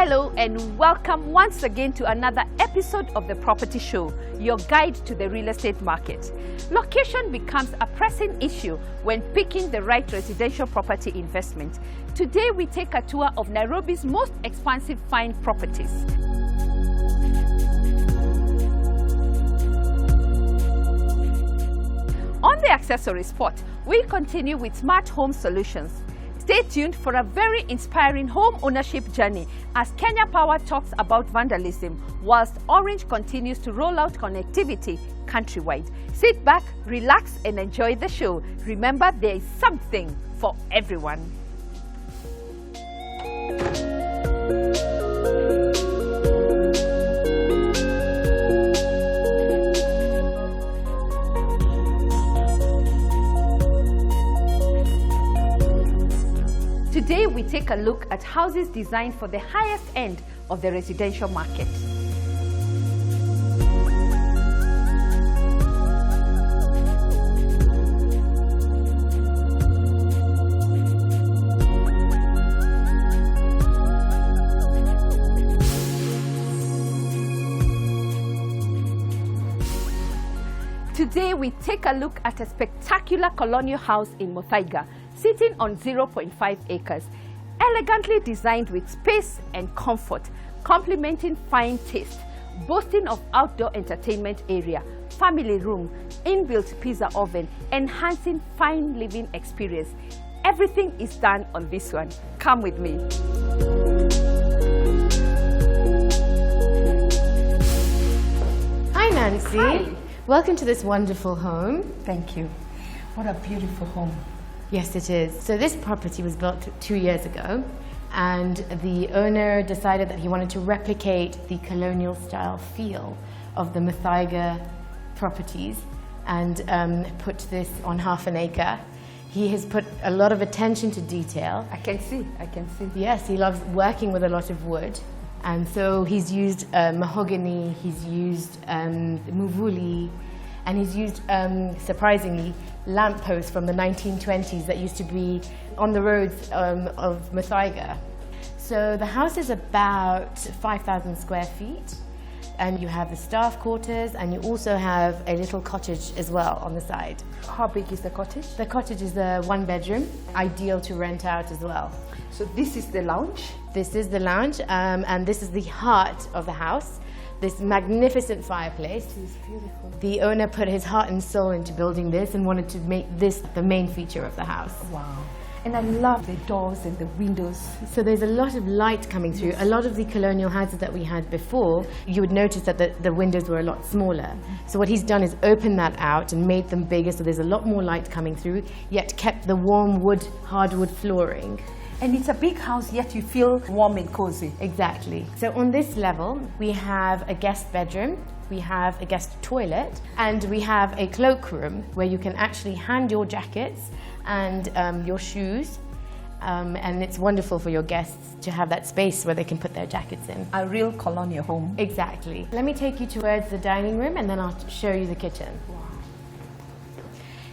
Hello and welcome once again to another episode of The Property Show, your guide to the real estate market. Location becomes a pressing issue when picking the right residential property investment. Today we take a tour of Nairobi's most expansive fine properties. On the Accessory Spot, we continue with smart home solutions. Stay tuned for a very inspiring home ownership journey as Kenya Power talks about vandalism, whilst Orange continues to roll out connectivity countrywide. Sit back, relax, and enjoy the show. Remember, there is something for everyone. Today we take a look at houses designed for the highest end of the residential market. Today we take a look at a spectacular colonial house in Muthaiga, sitting on 0.5 acres, elegantly designed with space and comfort, complementing fine taste, boasting of outdoor entertainment area, family room, inbuilt pizza oven, enhancing fine living experience. Everything is done on this one. Come with me. Hi Nancy. Hi. Welcome to this wonderful home. Thank you. What a beautiful home. Yes, it is. So this property was built 2 years ago, and the owner decided that he wanted to replicate the colonial style feel of the Muthaiga properties and put this on half an acre. He has put a lot of attention to detail. I can see. Yes, he loves working with a lot of wood. And so he's used mahogany, he's used muvuli, and he's used, surprisingly, lampposts from the 1920s that used to be on the roads of Muthaiga. So the house is about 5,000 square feet, and you have the staff quarters, and you also have a little cottage as well on the side. How big is the cottage? The cottage is a 1-bedroom, ideal to rent out as well. So this is the lounge? This is the lounge, and this is the heart of the house. This magnificent fireplace. This is beautiful. The owner put his heart and soul into building this and wanted to make this the main feature of the house. Wow. And I love the doors and the windows. So there's a lot of light coming through. Yes. A lot of the colonial houses that we had before, you would notice that the windows were a lot smaller. So what he's done is opened that out and made them bigger, so there's a lot more light coming through, yet kept the warm wood, hardwood flooring. And it's a big house, yet you feel warm and cozy. Exactly. So on this level, we have a guest bedroom, we have a guest toilet, and we have a cloakroom where you can actually hand your jackets and your shoes. And it's wonderful for your guests to have that space where they can put their jackets in. A real colonial home. Exactly. Let me take you towards the dining room and then I'll show you the kitchen. Wow.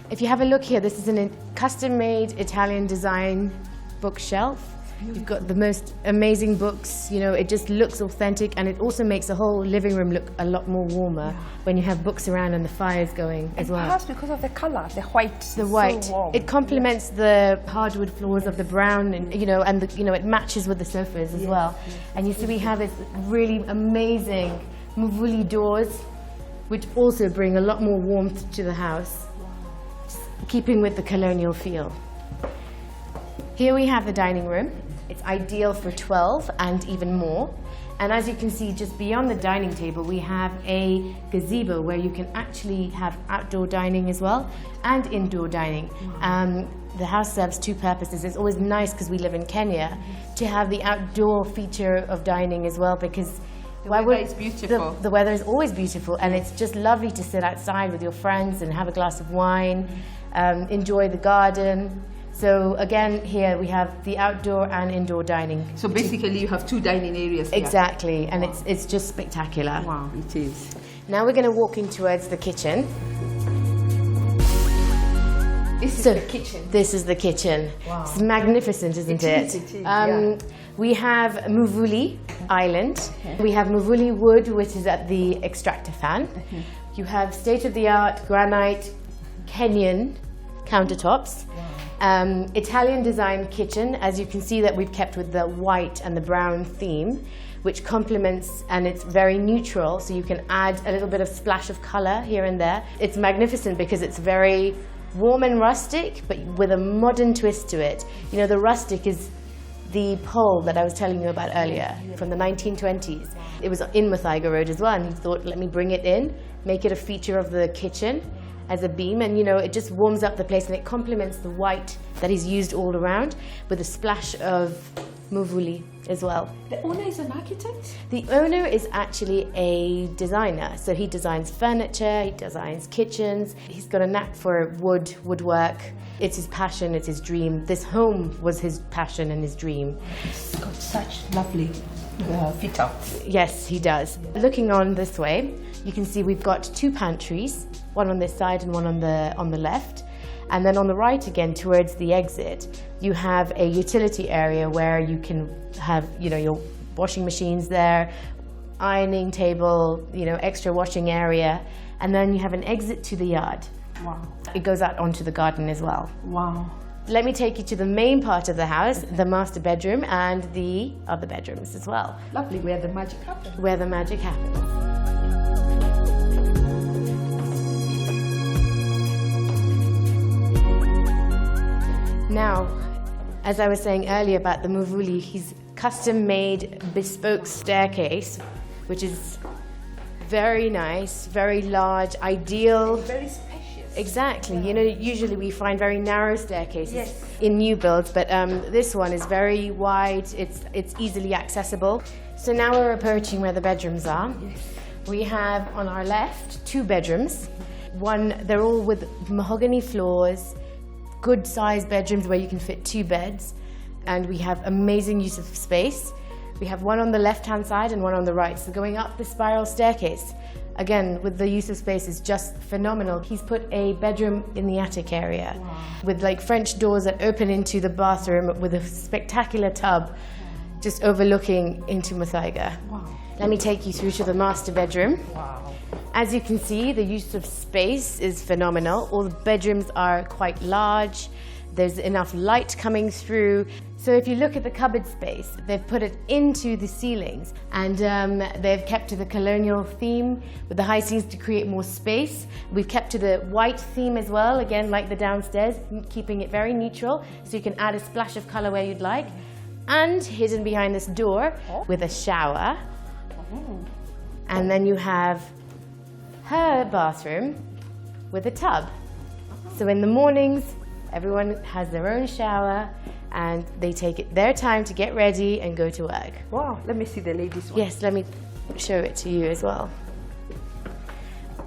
If you have a look here, this is a custom-made Italian design bookshelf. You've got the most amazing books, you know, it just looks authentic, and it also makes the whole living room look a lot more warmer when you have books around and the fire's going as well. Perhaps because of the color, the white. The white, so warm. it complements the hardwood floors of the brown, and it matches with the sofas as well. Yes. And you see we have this really amazing muvuli doors, which also bring a lot more warmth to the house, keeping with the colonial feel. Here we have the dining room. It's ideal for 12 and even more. And as you can see, just beyond the dining table, we have a gazebo where you can actually have outdoor dining as well and indoor dining. The house serves two purposes. It's always nice, because we live in Kenya, to have the outdoor feature of dining as well, because the weather is beautiful. The weather is always beautiful, and it's just lovely to sit outside with your friends and have a glass of wine, enjoy the garden. So again, here we have the outdoor and indoor dining. So basically you have two dining areas here. Exactly, and it's just spectacular. Wow, it is. Now we're going to walk in towards the kitchen. This is the kitchen. This is the kitchen. Wow. It's magnificent, isn't it? It is, yeah. We have Muvuli Island. We have Muvuli wood, which is at the extractor fan. You have state-of-the-art granite Kenyan countertops. Italian designed kitchen, as you can see that we've kept with the white and the brown theme, which complements, and it's very neutral, so you can add a little bit of splash of color here and there. It's magnificent because it's very warm and rustic, but with a modern twist to it. You know, the rustic is the pole that I was telling you about earlier from the 1920s. It was in Muthaiga Road as well, and he thought, let me bring it in, make it a feature of the kitchen as a beam, and you know, it just warms up the place and it complements the white that he's used all around with a splash of Muvuli as well. The owner is an architect? The owner is actually a designer, so he designs furniture, he designs kitchens, he's got a knack for woodwork. It's his passion, it's his dream. This home was his passion and his dream. He's got such lovely fit outs. Yes, he does. Looking on this way, you can see we've got two pantries, one on this side and one on the left. And then on the right again, towards the exit, you have a utility area where you can have, you know, your washing machines there, ironing table, you know, extra washing area, and then you have an exit to the yard. Wow. It goes out onto the garden as well. Wow. Let me take you to the main part of the house, the master bedroom and the other bedrooms as well. Lovely, where the magic happens. Where the magic happens. Now, as I was saying earlier about the Muvuli, he's custom-made bespoke staircase, which is very nice, very large, ideal. Very spacious. Exactly. You know, usually we find very narrow staircases in new builds, but this one is very wide. It's easily accessible. So now we're approaching where the bedrooms are. Yes. We have on our left two bedrooms. They're all with mahogany floors, good sized bedrooms where you can fit two beds, and we have amazing use of space. We have one on the left-hand side and one on the right. So going up the spiral staircase, again, with the use of space is just phenomenal. He's put a bedroom in the attic area with like French doors that open into the bathroom with a spectacular tub just overlooking into Muthaiga. Wow. Let me take you through to the master bedroom. Wow. As you can see, the use of space is phenomenal. All the bedrooms are quite large. There's enough light coming through. So if you look at the cupboard space, they've put it into the ceilings, and they've kept to the colonial theme with the high ceilings to create more space. We've kept to the white theme as well, again like the downstairs, keeping it very neutral so you can add a splash of color where you'd like. And hidden behind this door with a shower. And then you have her bathroom with a tub. So in the mornings, everyone has their own shower and they take their time to get ready and go to work. Wow, let me see the ladies' one. Yes, let me show it to you as well.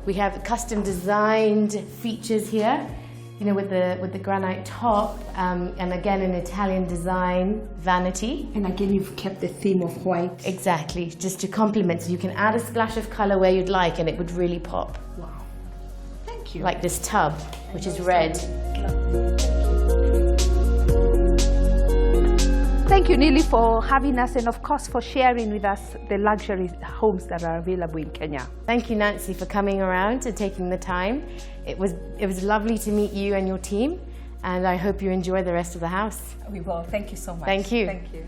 We have custom designed features here, you know, with the granite top, and again an Italian design vanity. And again, you've kept the theme of white. Exactly, just to complement. So you can add a splash of color where you'd like and it would really pop. Wow. Thank you. Like this tub, which is red. Thank you, Nili, for having us and, of course, for sharing with us the luxury homes that are available in Kenya. Thank you, Nancy, for coming around and taking the time. It was lovely to meet you and your team, and I hope you enjoy the rest of the house. We will. Thank you so much. Thank you. Thank you.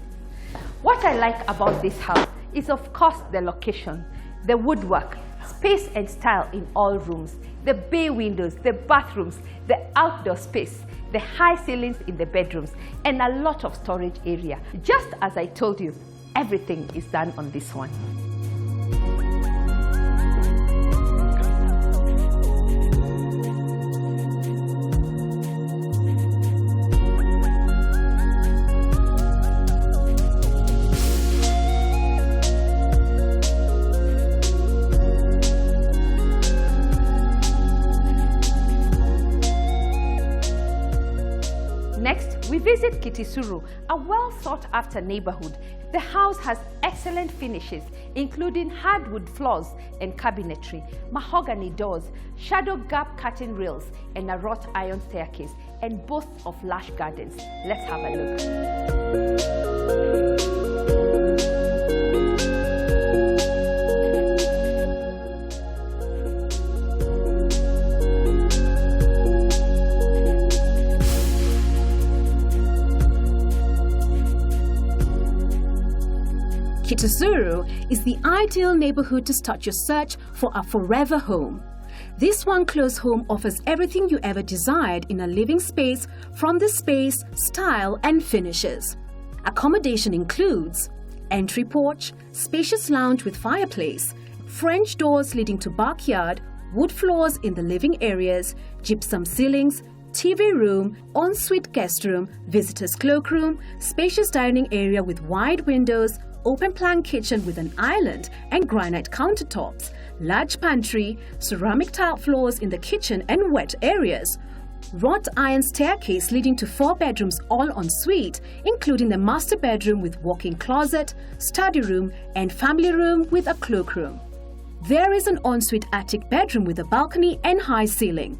What I like about this house is, of course, the location, the woodwork, space and style in all rooms, the bay windows, the bathrooms, the outdoor space, the high ceilings in the bedrooms, and a lot of storage area. Just as I told you, everything is done on this one. Next, we visit Kitisuru, a well-sought-after neighborhood. The house has excellent finishes, including hardwood floors and cabinetry, mahogany doors, shadow gap curtain rails, and a wrought iron staircase, and boasts of lush gardens. Let's have a look. Kitazuru is the ideal neighborhood to start your search for a forever home. This one-close home offers everything you ever desired in a living space, from the space, style, and finishes. Accommodation includes entry porch, spacious lounge with fireplace, French doors leading to backyard, wood floors in the living areas, gypsum ceilings, TV room, ensuite guest room, visitor's cloakroom, spacious dining area with wide windows, open-plan kitchen with an island and granite countertops, large pantry, ceramic tile floors in the kitchen and wet areas, wrought iron staircase leading to 4 bedrooms all en suite, including the master bedroom with walk-in closet, study room and family room with a cloakroom. There is an ensuite attic bedroom with a balcony and high ceiling.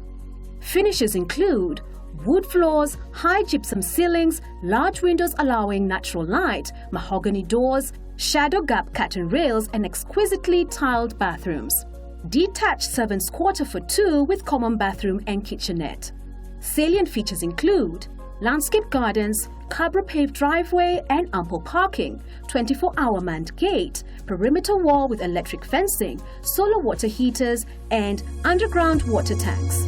Finishes include wood floors, high gypsum ceilings, large windows allowing natural light, mahogany doors, shadow gap curtain rails, and exquisitely tiled bathrooms. Detached servants' quarter for 2 with common bathroom and kitchenette. Salient features include landscape gardens, Cabra-paved driveway and ample parking, 24-hour manned gate, perimeter wall with electric fencing, solar water heaters, and underground water tanks.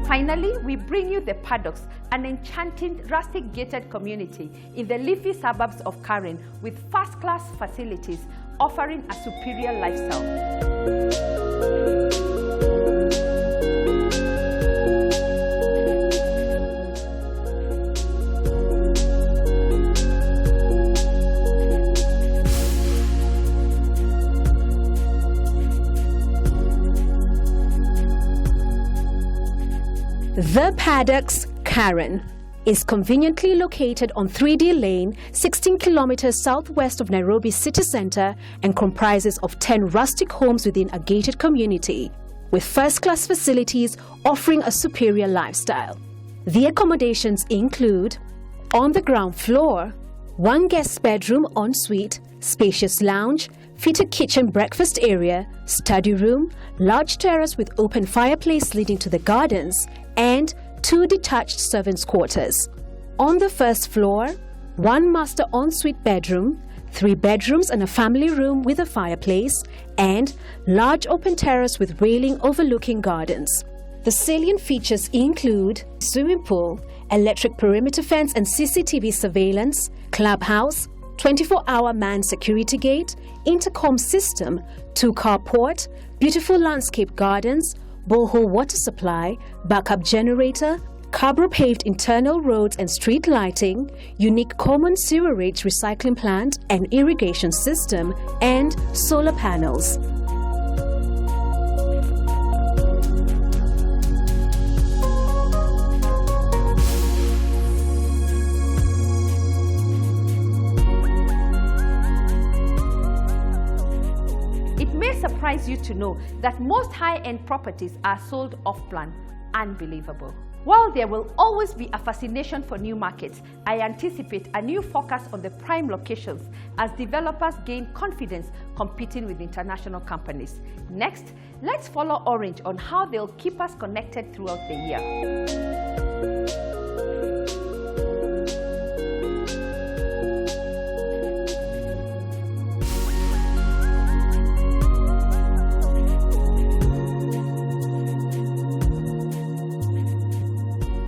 Finally, we bring you the Paddocks, an enchanting rustic gated community in the leafy suburbs of Karen with first-class facilities offering a superior lifestyle. The Paddocks, Karen, is conveniently located on 3D Lane, 16 kilometers southwest of Nairobi city center, and comprises of 10 rustic homes within a gated community, with first-class facilities offering a superior lifestyle. The accommodations include, on the ground floor, 1 guest bedroom ensuite, spacious lounge, fitted kitchen breakfast area, study room, large terrace with open fireplace leading to the gardens, and 2 detached servants' quarters. On the first floor, 1 master ensuite bedroom, 3 bedrooms and a family room with a fireplace, and large open terrace with railing overlooking gardens. The salient features include swimming pool, electric perimeter fence and CCTV surveillance, clubhouse, 24-hour manned security gate, intercom system, 2 carport, beautiful landscape gardens, borehole water supply, backup generator, Cabra-paved internal roads and street lighting, unique common sewerage recycling plant and irrigation system, and solar panels. Surprise you to know that most high-end properties are sold off-plan. Unbelievable. While there will always be a fascination for new markets, I anticipate a new focus on the prime locations as developers gain confidence competing with international companies. Next, let's follow Orange on how they'll keep us connected throughout the year.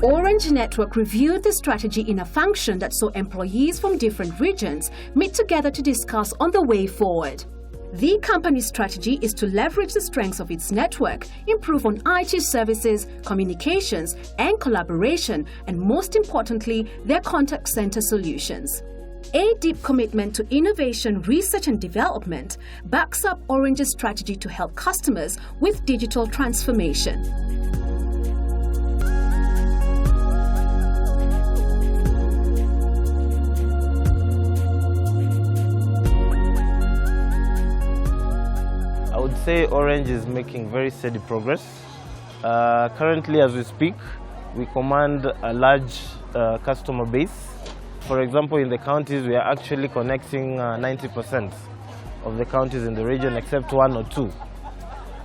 Orange Network reviewed the strategy in a function that saw employees from different regions meet together to discuss on the way forward. The company's strategy is to leverage the strengths of its network, improve on IT services, communications, and collaboration, and most importantly, their contact center solutions. A deep commitment to innovation, research, and development backs up Orange's strategy to help customers with digital transformation. I would say Orange is making very steady progress. Currently, as we speak, we command a large customer base. For example, in the counties, we are actually connecting 90% of the counties in the region except 1 or 2.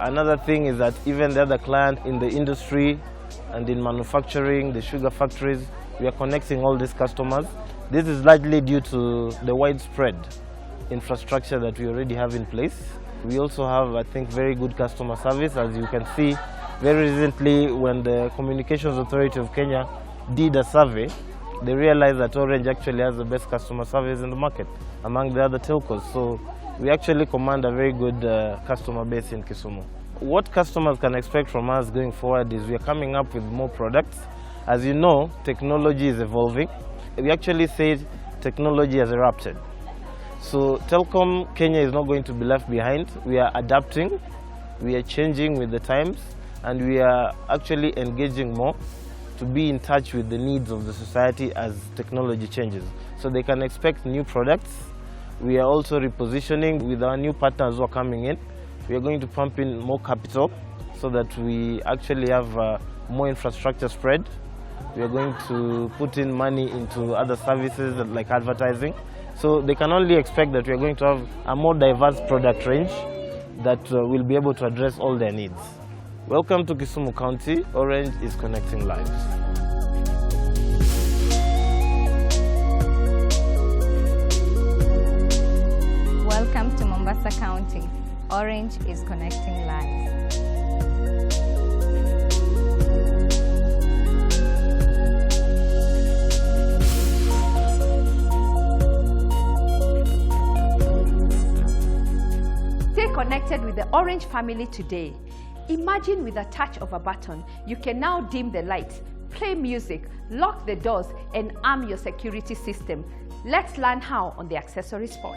Another thing is that even the other client in the industry and in manufacturing, the sugar factories, we are connecting all these customers. This is largely due to the widespread infrastructure that we already have in place. We also have, I think, very good customer service. As you can see, very recently when the Communications Authority of Kenya did a survey, they realized that Orange actually has the best customer service in the market among the other telcos. So we actually command a very good customer base in Kisumu. What customers can expect from us going forward is we are coming up with more products. As you know, technology is evolving. We actually say technology has erupted. So Telkom Kenya is not going to be left behind. We are adapting, we are changing with the times, and we are actually engaging more to be in touch with the needs of the society as technology changes. So they can expect new products. We are also repositioning with our new partners who are coming in. We are going to pump in more capital so that we actually have more infrastructure spread. We are going to put in money into other services like advertising. So they can only expect that we are going to have a more diverse product range that will be able to address all their needs. Welcome to Kisumu County. Orange is connecting lives. Welcome to Mombasa County. Orange is connecting lives. Stay connected with the Orange family today. Imagine with a touch of a button, you can now dim the lights, play music, lock the doors, and arm your security system. Let's learn how on the Accessory Spot.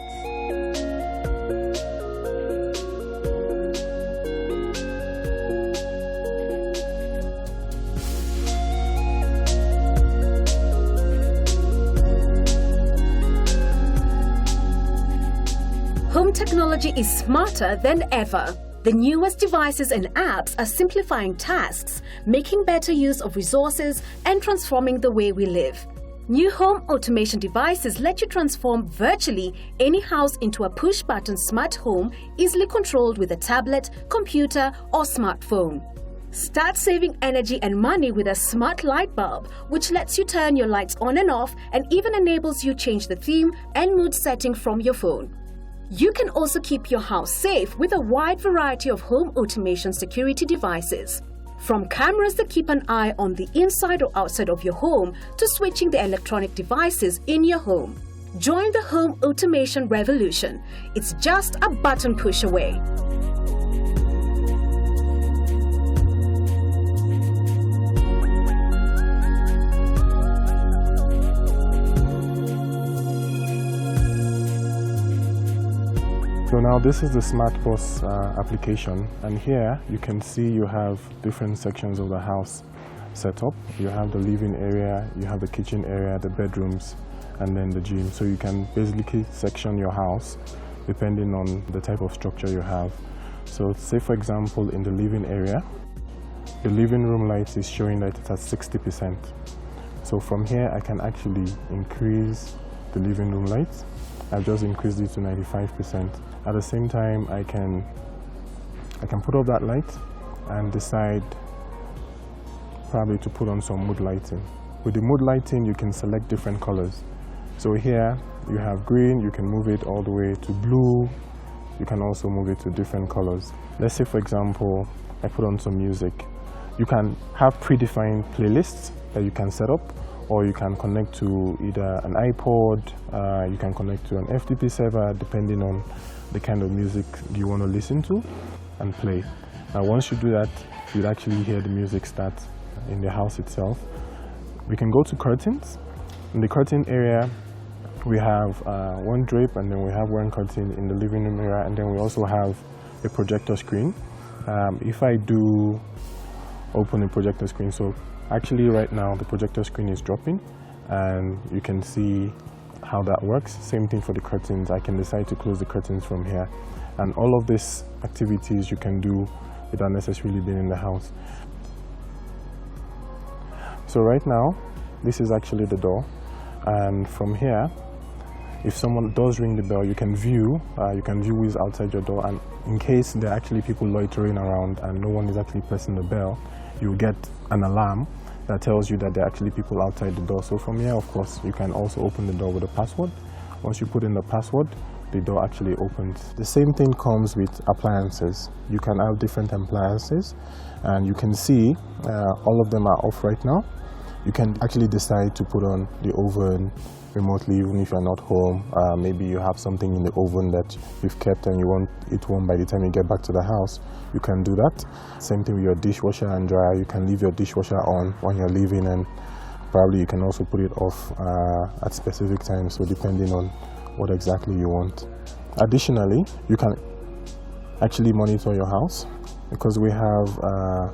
Home technology is smarter than ever. The newest devices and apps are simplifying tasks, making better use of resources, and transforming the way we live. New home automation devices let you transform virtually any house into a push-button smart home, easily controlled with a tablet, computer, or smartphone. Start saving energy and money with a smart light bulb, which lets you turn your lights on and off and even enables you change the theme and mood setting from your phone. You can also keep your house safe with a wide variety of home automation security devices. From cameras that keep an eye on the inside or outside of your home to switching the electronic devices in your home. Join the home automation revolution. It's just a button push away. So now this is the SmartBoss application, and here you can see you have different sections of the house set up. You have the living area, you have the kitchen area, the bedrooms, and then the gym. So you can basically section your house depending on the type of structure you have. So say for example in the living area, the living room light is showing that it's at 60%. So from here I can actually increase the living room light. I've just increased it to 95%. At the same time, I can put up that light and decide probably to put on some mood lighting. With the mood lighting, you can select different colors. So here you have green, you can move it all the way to blue. You can also move it to different colors. Let's say for example, I put on some music. You can have predefined playlists that you can set up, or you can connect to either an iPod, you can connect to an FTP server, depending on the kind of music you want to listen to and play. Now once you do that, you'd actually hear the music start in the house itself. We can go to curtains. In the curtain area, we have one drape, and then we have one curtain in the living room area, and then we also have a projector screen. If I do open a projector screen, so actually right now the projector screen is dropping, and you can see how that works. Same thing for the curtains. I can decide to close the curtains from here, and all of these activities you can do without necessarily being in the house. So right now this is actually the door, and from here if someone does ring the bell, you can view who is outside your door, and in case there are actually people loitering around and no one is actually pressing the bell, you get an alarm that tells you that there are actually people outside the door. So from here, of course, you can also open the door with a password. Once you put in the password, the door actually opens. The same thing comes with appliances. You can have different appliances, and you can see all of them are off right now. You can actually decide to put on the oven remotely, even if you're not home. Maybe you have something in the oven that you've kept and you want it warm by the time you get back to the house. You can do that. Same thing with your dishwasher and dryer. You can leave your dishwasher on when you're leaving, and probably you can also put it off at specific times, so depending on what exactly you want. Additionally, you can actually monitor your house because we have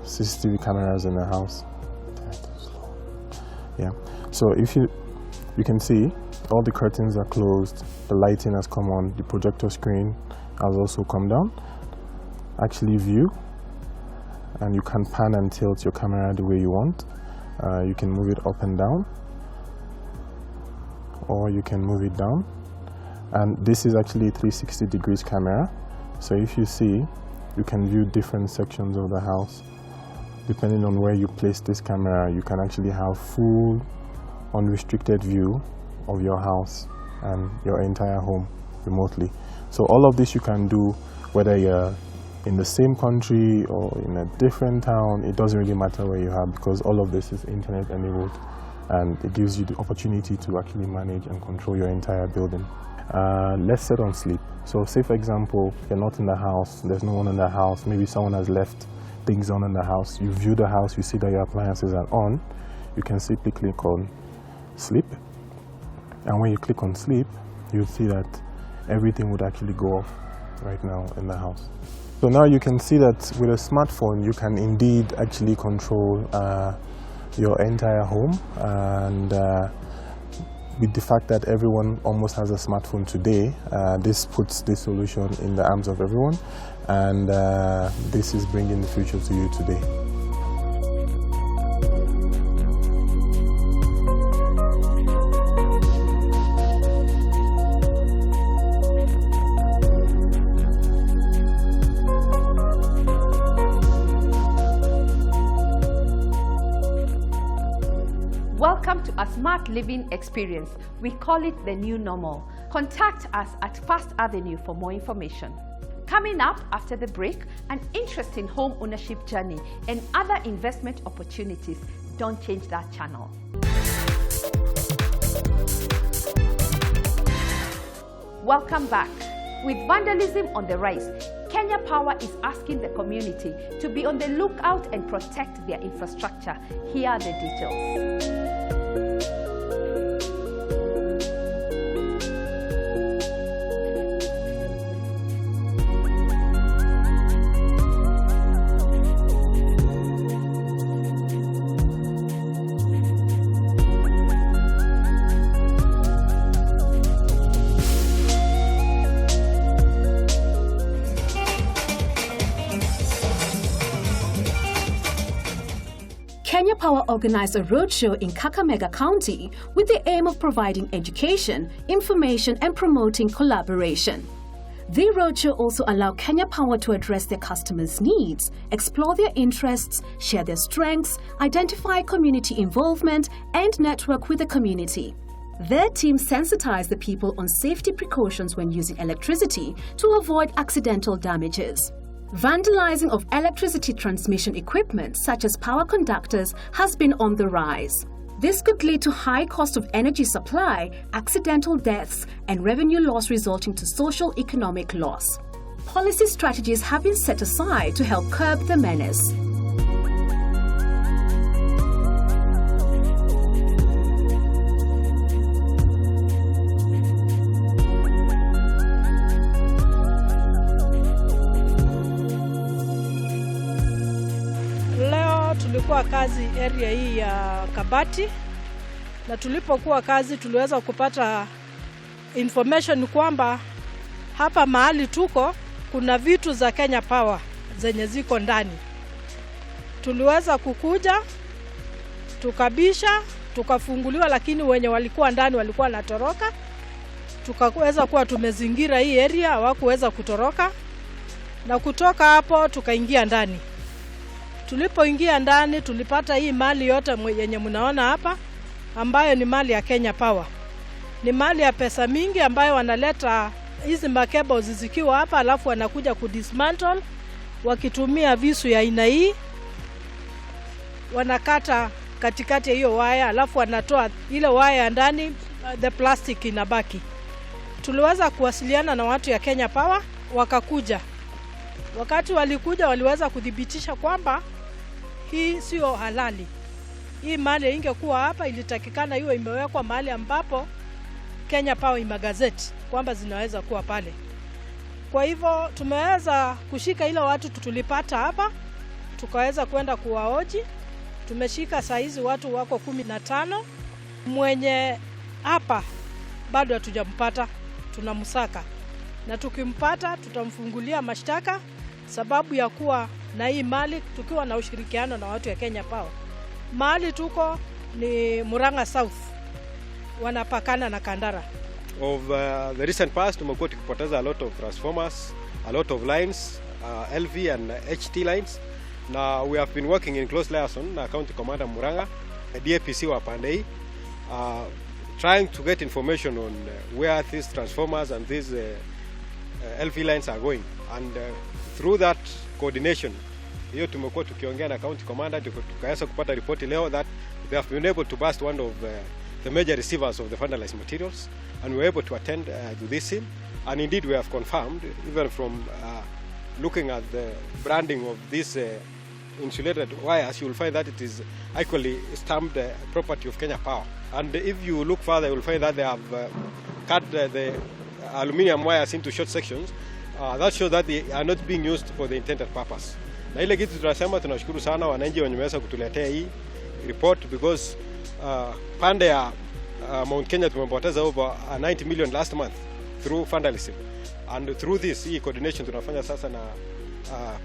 CCTV cameras in the house. Yeah. So if you can see all the curtains are closed, the lighting has come on, the projector screen has also come down. Actually view, and you can pan and tilt your camera the way you want. You can move it up and down, or you can move it down. And this is actually a 360 degrees camera. So if you see, you can view different sections of the house. Depending on where you place this camera, you can actually have full unrestricted view of your house and your entire home remotely. So all of this you can do whether you're in the same country or in a different town. It doesn't really matter where you are, because all of this is internet enabled, and it gives you the opportunity to actually manage and control your entire building. Let's set on sleep. So say for example, you're not in the house, there's no one in the house, maybe someone has left things on in the house. You view the house, you see that your appliances are on, you can simply click on sleep, and when you click on sleep, you'll see that everything would actually go off right now in the house. So now you can see that with a smartphone you can indeed actually control your entire home, and with the fact that everyone almost has a smartphone today, this puts this solution in the arms of everyone, and this is bringing the future to you today. Welcome to a smart living experience. We call it the new normal. Contact us at First Avenue for more information. Coming up after the break, an interesting home ownership journey and other investment opportunities. Don't change that channel. Welcome back. With vandalism on the rise, Kenya Power is asking the community to be on the lookout and protect their infrastructure. Here are the details. Kenya Power organized a roadshow in Kakamega County with the aim of providing education, information, and promoting collaboration. The roadshow also allowed Kenya Power to address their customers' needs, explore their interests, share their strengths, identify community involvement, and network with the community. Their team sensitized the people on safety precautions when using electricity to avoid accidental damages. Vandalizing of electricity transmission equipment, such as power conductors, has been on the rise. This could lead to high cost of energy supply, accidental deaths, and revenue loss resulting to social-economic loss. Policy strategies have been set aside to help curb the menace. Tulikuwa kazi area hii ya Kabati, na tulipokuwa kazi tuliweza kupata information kwamba hapa mahali tuko kuna vitu za Kenya Power zenye ziko ndani. Tuliweza kukuja, tukabisha, tukafunguliwa, lakini wenye walikuwa ndani walikuwa wanatoroka. tukaweza kuwa tumezingira hii area, hawakuweza kutoroka, na kutoka hapo tukaingia ndani. Tulipoingia ndani tulipata hii mali yote yenye mnaona hapa, ambayo ni mali ya Kenya Power. Ni mali ya pesa mingi ambayo wanaleta hizi cables zikiwa hapa, alafu wanakuja kudismantle wakitumia visu ya aina hii. Wanakata katikati ya hiyo waya, alafu wanatoa ile waya ndani, the plastic inabaki. Tuliweza kuwasiliana na watu ya Kenya Power, wakakuja. Wakati walikuja waliweza kudhibitisha kwamba hii sio halali. Hii mali ingekuwa hapa, ilitakikana hiyo imewekwa mahali ambapo Kenya Power imagazeti kwamba zinaweza kuwa pale. Kwa hivyo tumeweza kushika ile watu tulipata hapa, tukaweza kwenda kuwaoji. Tumeshika saizi watu wako 15. Mwenye hapa bado hatujampata, tunamsaka. Na tukimpata tutamfungulia mashtaka sababu ya kuwa na hii mali, tukiwa na ushirikiano na watu ya Kenya Power. Mahali tuko ni Murang'a South, wanapakana na Kandara. Of the recent past, tumekuwa tukipoteza a lot of transformers, a lot of lines, LV and HT lines. Now we have been working in close liaison na County Commander Murang'a, DAPC wa Pandei, trying to get information on where these transformers and these LV lines are going. And through that coordination, hiyo tumekuwa tukiongea na County Commander, tukaweza kupata ripoti leo that they have been able to burst one of the major receivers of the vandalized materials, and we were able to attend to this scene. And indeed we have confirmed, even from looking at the branding of these insulated wires, you will find that it is actually stamped property of Kenya Power. And if you look further, you will find that they have cut the aluminium wires into short sections. That shows that they are not being used for the intended purpose. Na ile kitu tunasema, tunashukuru sana wananchi wenye wameweza kutuletea hii report, because pande ya Mount Kenya tumepoteza over 90 million last month through vandalism. And through this, hii coordination tunafanya sasa na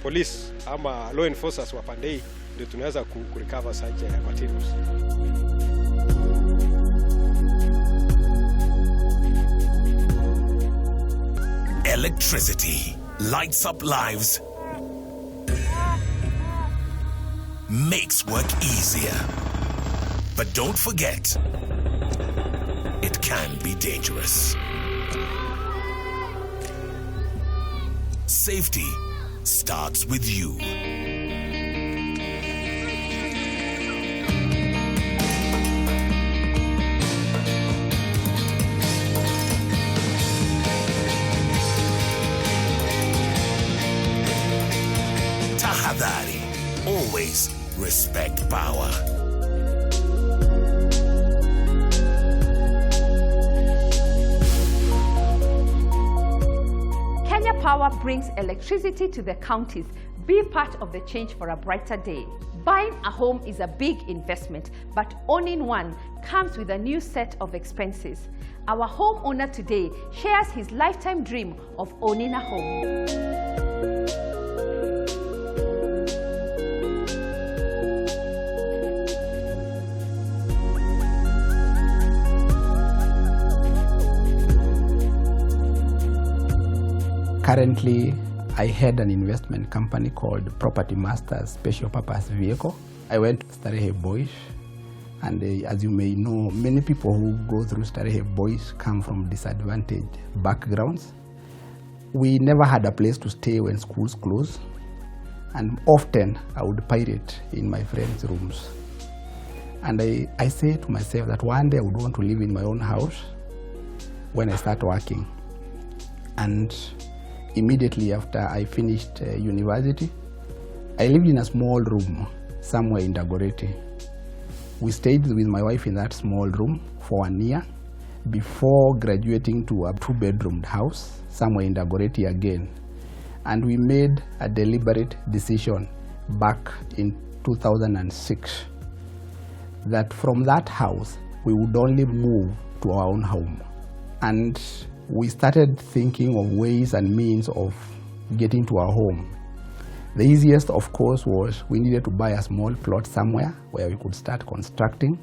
police ama law enforcers wa Pandei, ndio tunaweza kurecover such materials. Electricity lights up lives, makes work easier. But don't forget, it can be dangerous. Safety starts with you. Tahadhari, always respect power. Kenya Power brings electricity to the counties. Be part of the change for a brighter day. Buying a home is a big investment, but owning one comes with a new set of expenses. Our homeowner today shares his lifetime dream of owning a home. Currently, I had an investment company called Property Masters Special Purpose Vehicle. I went to Starehe Boys, and as you may know, many people who go through Starehe Boys come from disadvantaged backgrounds. We never had a place to stay when schools closed, and often I would pirate in my friends' rooms. And I say to myself that one day I would want to live in my own house when I start working. And immediately after I finished university, I lived in a small room somewhere in Dagoretti. We stayed with my wife in that small room for 1 year before graduating to a 2-bedroomed house somewhere in Dagoretti again. And we made a deliberate decision back in 2006 that from that house we would only move to our own home. And we started thinking of ways and means of getting to our home. The easiest, of course, was we needed to buy a small plot somewhere where we could start constructing.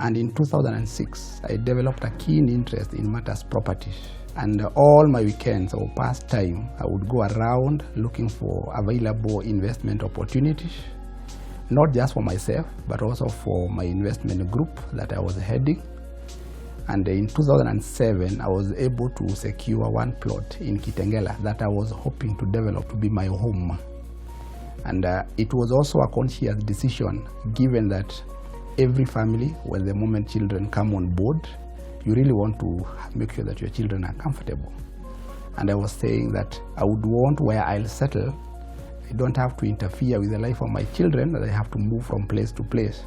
And in 2006, I developed a keen interest in matters property. And all my weekends or pastime, I would go around looking for available investment opportunities, not just for myself, but also for my investment group that I was heading. And in 2007, I was able to secure one plot in Kitengela that I was hoping to develop to be my home. And it was also a conscious decision, given that every family, when the moment children come on board, you really want to make sure that your children are comfortable. And I was saying that I would want where I'll settle, I don't have to interfere with the life of my children, that I have to move from place to place.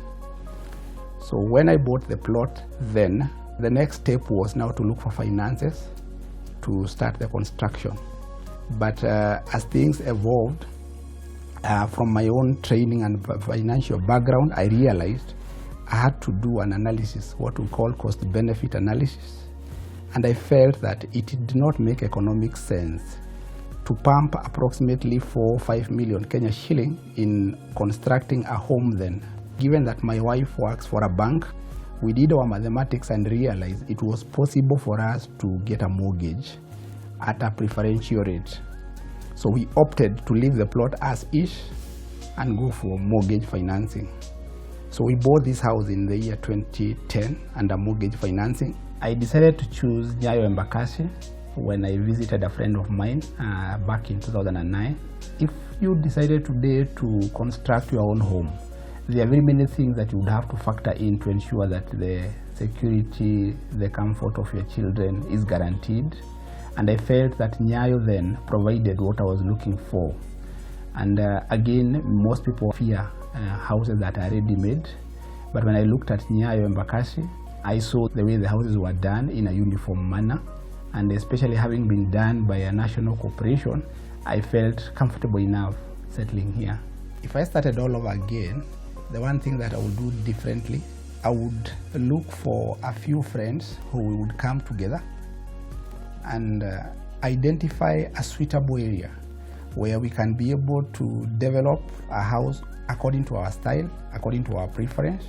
So when I bought the plot, then the next step was now to look for finances to start the construction. But as things evolved, from my own training and financial background, I realized I had to do an analysis, what we call cost-benefit analysis. And I felt that it did not make economic sense to pump approximately 4 or 5 million Kenya shilling in constructing a home then. Given that my wife works for a bank, we did our mathematics and realized it was possible for us to get a mortgage at a preferential rate. So we opted to leave the plot as is and go for mortgage financing. So we bought this house in the year 2010 under mortgage financing. I decided to choose Nyayo Embakasi when I visited a friend of mine back in 2009. If you decided today to construct your own home, there are very many things that you would have to factor in to ensure that the security, the comfort of your children is guaranteed. And I felt that Nyayo then provided what I was looking for. And again, most people fear houses that are ready-made. But when I looked at Nyayo Embakasi, I saw the way the houses were done in a uniform manner. And especially having been done by a national corporation, I felt comfortable enough settling here. If I started all over again, the one thing that I would do differently, I would look for a few friends who would come together and identify a suitable area where we can be able to develop a house according to our style, according to our preference,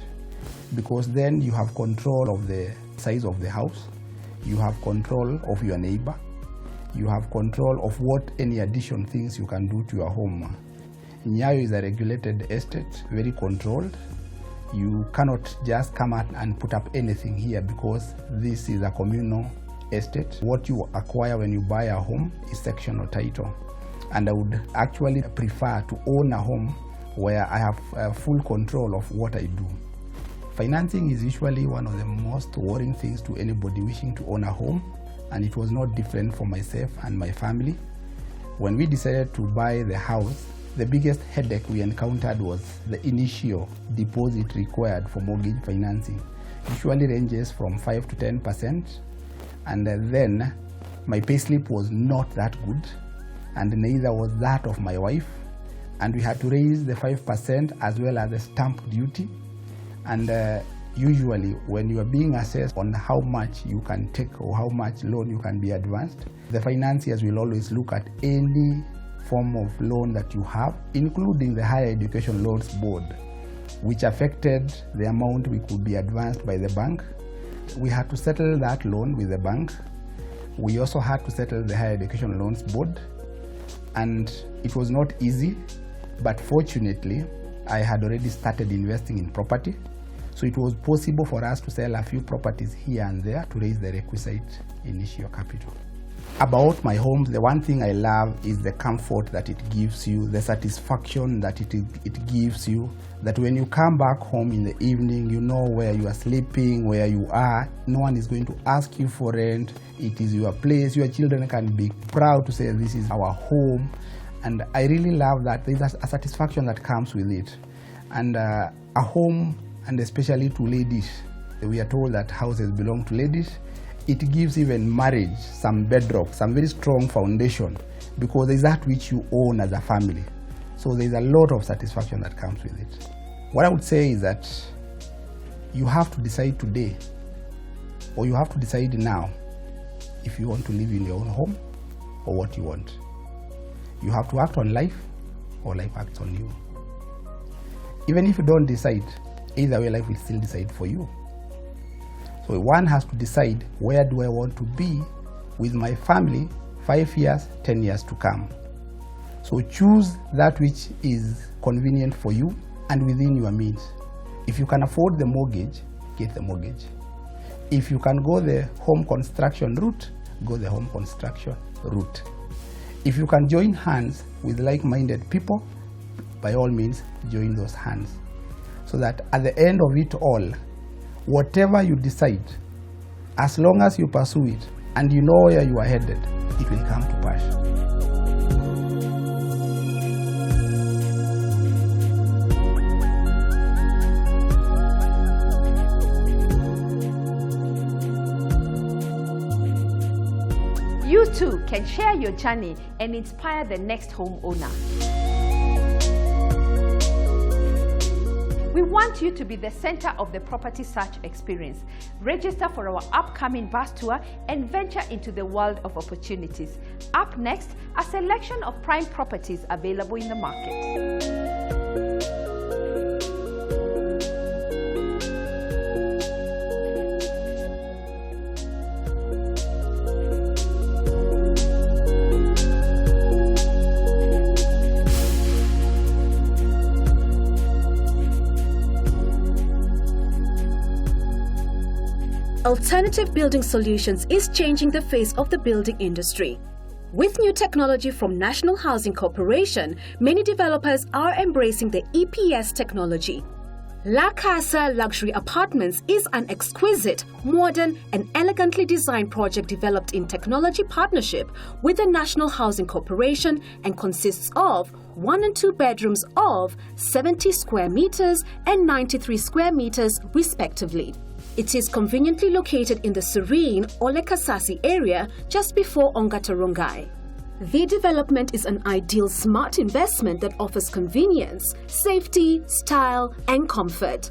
because then you have control of the size of the house, you have control of your neighbor, you have control of what any addition things you can do to your home. Nyayo is a regulated estate, very controlled. You cannot just come out and put up anything here because this is a communal estate. What you acquire when you buy a home is sectional title. And I would actually prefer to own a home where I have full control of what I do. Financing is usually one of the most worrying things to anybody wishing to own a home, and it was not different for myself and my family. When we decided to buy the house, the biggest headache we encountered was the initial deposit required for mortgage financing. Usually ranges from 5 to 10%, and then my payslip was not that good, and neither was that of my wife, and we had to raise the 5% as well as the stamp duty. And usually when you are being assessed on how much you can take or how much loan you can be advanced, the financiers will always look at any form of loan that you have, including the Higher Education Loans Board, which affected the amount we could be advanced by the bank. We had to settle that loan with the bank. We also had to settle the Higher Education Loans Board, and it was not easy, but fortunately I had already started investing in property, so it was possible for us to sell a few properties here and there to raise the requisite initial capital. About my homes, the one thing I love is the comfort that it gives you, the satisfaction that it gives you, that when you come back home in the evening, you know where you are sleeping, where you are. No one is going to ask you for rent. It is your place. Your children can be proud to say this is our home. And I really love that. There's a satisfaction that comes with it. And a home, and especially to ladies, we are told that houses belong to ladies. It gives even marriage some bedrock, some very strong foundation, because there's that which you own as a family. So there's a lot of satisfaction that comes with it. What I would say is that you have to decide today, or you have to decide now, if you want to live in your own home or what you want. You have to act on life, or life acts on you. Even if you don't decide, either way life will still decide for you. So one has to decide, where do I want to be with my family 5 years, 10 years to come. So choose that which is convenient for you and within your means. If you can afford the mortgage, get the mortgage. If you can go the home construction route, go the home construction route. If you can join hands with like-minded people, by all means, join those hands. So that at the end of it all, whatever you decide, as long as you pursue it and you know where you are headed, it will come to pass. You too can share your journey and inspire the next homeowner. We want you to be the center of the property search experience. Register for our upcoming bus tour and venture into the world of opportunities. Up next, a selection of prime properties available in the market. Alternative Building Solutions is changing the face of the building industry. With new technology from National Housing Corporation, many developers are embracing the EPS technology. La Casa Luxury Apartments is an exquisite, modern, and elegantly designed project developed in technology partnership with the National Housing Corporation and consists of 1 and 2 bedrooms of 70 square meters and 93 square meters respectively. It is conveniently located in the serene Ole Kasasi area just before Ongatarongai. The development is an ideal smart investment that offers convenience, safety, style, and comfort.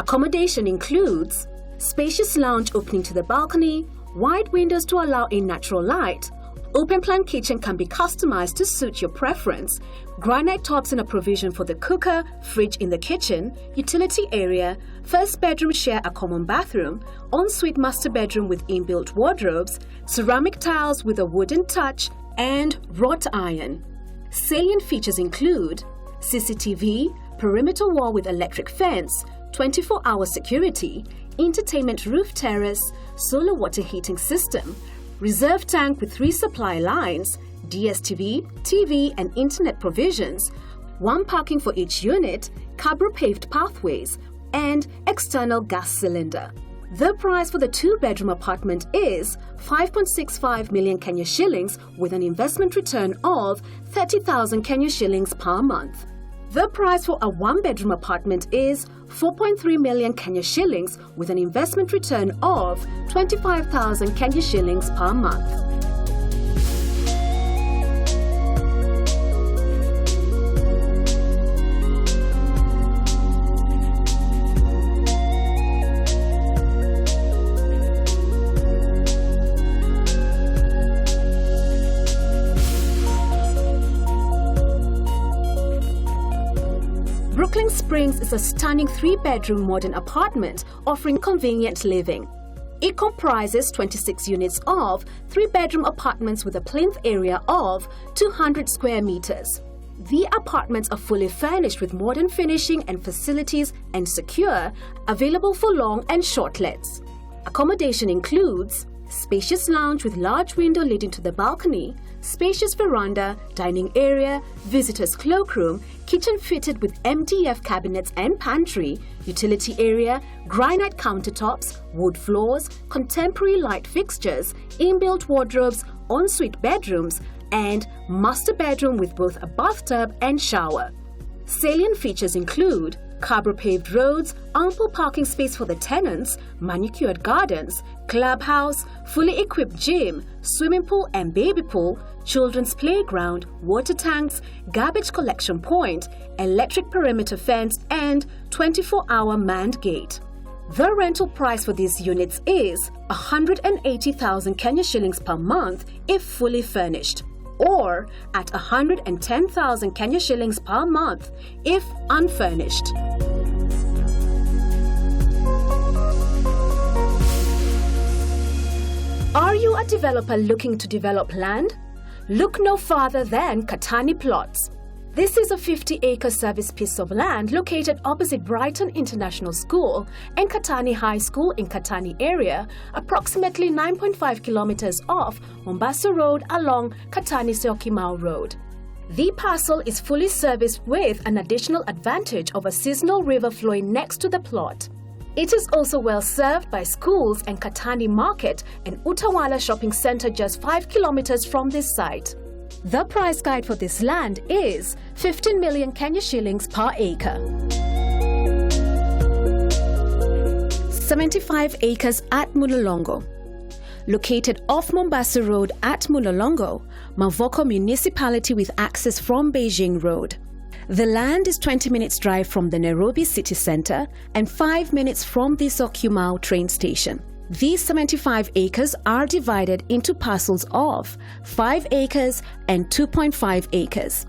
Accommodation includes spacious lounge opening to the balcony, wide windows to allow in natural light. Open-plan kitchen can be customized to suit your preference. Granite tops and a provision for the cooker, fridge in the kitchen, utility area, first bedroom share a common bathroom, ensuite master bedroom with inbuilt wardrobes, ceramic tiles with a wooden touch, and wrought iron. Salient features include CCTV, perimeter wall with electric fence, 24-hour security, entertainment roof terrace, solar water heating system, reserve tank with 3 supply lines, DSTV, TV and internet provisions, 1 parking for each unit, cabro-paved pathways, and external gas cylinder. The price for the 2-bedroom apartment is 5.65 million Kenya shillings with an investment return of 30,000 Kenya shillings per month. The price for a 1-bedroom apartment is 4.3 million Kenya shillings with an investment return of 25,000 Kenya shillings per month. Brooklyn Springs is a stunning 3-bedroom modern apartment offering convenient living. It comprises 26 units of 3-bedroom apartments with a plinth area of 200 square meters. The apartments are fully furnished with modern finishing and facilities and secure, available for long and short lets. Accommodation includes spacious lounge with large window leading to the balcony, spacious veranda, dining area, visitors' cloakroom, kitchen fitted with MDF cabinets and pantry, utility area, granite countertops, wood floors, contemporary light fixtures, inbuilt wardrobes, ensuite bedrooms, and master bedroom with both a bathtub and shower. Salient features include cabro-paved roads, ample parking space for the tenants, manicured gardens, clubhouse, fully equipped gym, swimming pool and baby pool, children's playground, water tanks, garbage collection point, electric perimeter fence, and 24-hour manned gate. The rental price for these units is 180,000 Kenya shillings per month if fully furnished, or at 110,000 Kenya shillings per month if unfurnished. Are you a developer looking to develop land? Look no farther than Katani Plots. This is a 50-acre service piece of land located opposite Brighton International School and Katani High School in Katani area, approximately 9.5 kilometers off Mombasa Road along Katani-Syokimau Road. The parcel is fully serviced with an additional advantage of a seasonal river flowing next to the plot. It is also well served by schools and Katani Market and Utawala Shopping Centre just 5 kilometers from this site. The price guide for this land is 15 million Kenya shillings per acre. 75 acres at Mulolongo. Located off Mombasa Road at Mulolongo, Mavoko Municipality with access from Beijing Road. The land is 20 minutes drive from the Nairobi city centre and 5 minutes from the Syokimau train station. These 75 acres are divided into parcels of 5 acres and 2.5 acres.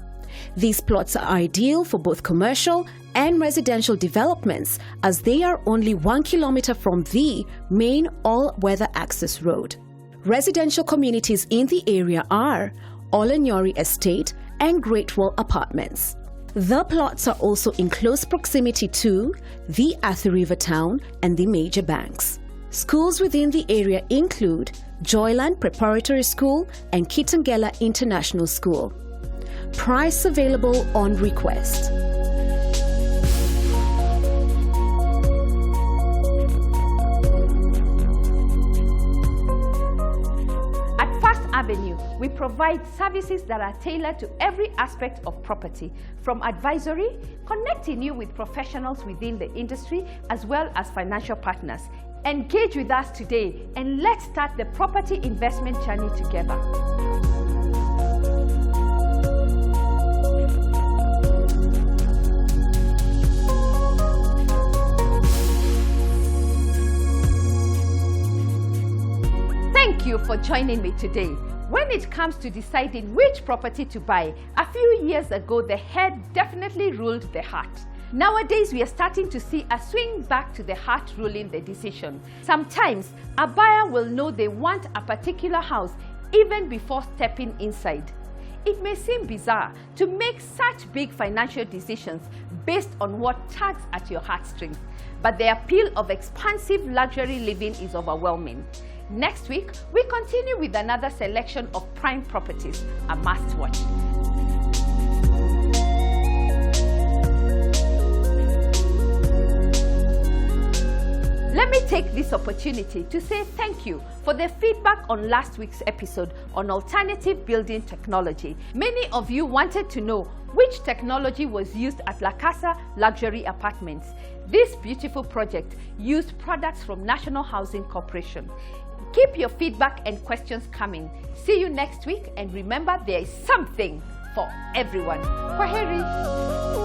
These plots are ideal for both commercial and residential developments as they are only 1 kilometer from the main all-weather access road. Residential communities in the area are Olenyori Estate and Great Wall Apartments. The plots are also in close proximity to the Athi River town and the major banks. Schools within the area include Joyland Preparatory School and Kitengela International School. Price available on request. At First Avenue, we provide services that are tailored to every aspect of property, from advisory, connecting you with professionals within the industry, as well as financial partners. Engage with us today and let's start the property investment journey together. Thank you for joining me today. When it comes to deciding which property to buy, a few years ago the head definitely ruled the heart. Nowadays, we are starting to see a swing back to the heart ruling the decision. Sometimes, a buyer will know they want a particular house even before stepping inside. It may seem bizarre to make such big financial decisions based on what tugs at your heartstrings, but the appeal of expansive luxury living is overwhelming. Next week, we continue with another selection of prime properties, a must-watch. Let me take this opportunity to say thank you for the feedback on last week's episode on alternative building technology. Many of you wanted to know which technology was used at La Casa Luxury Apartments. This beautiful project used products from National Housing Corporation. Keep your feedback and questions coming. See you next week, and remember, there is something for everyone. Kwaheri.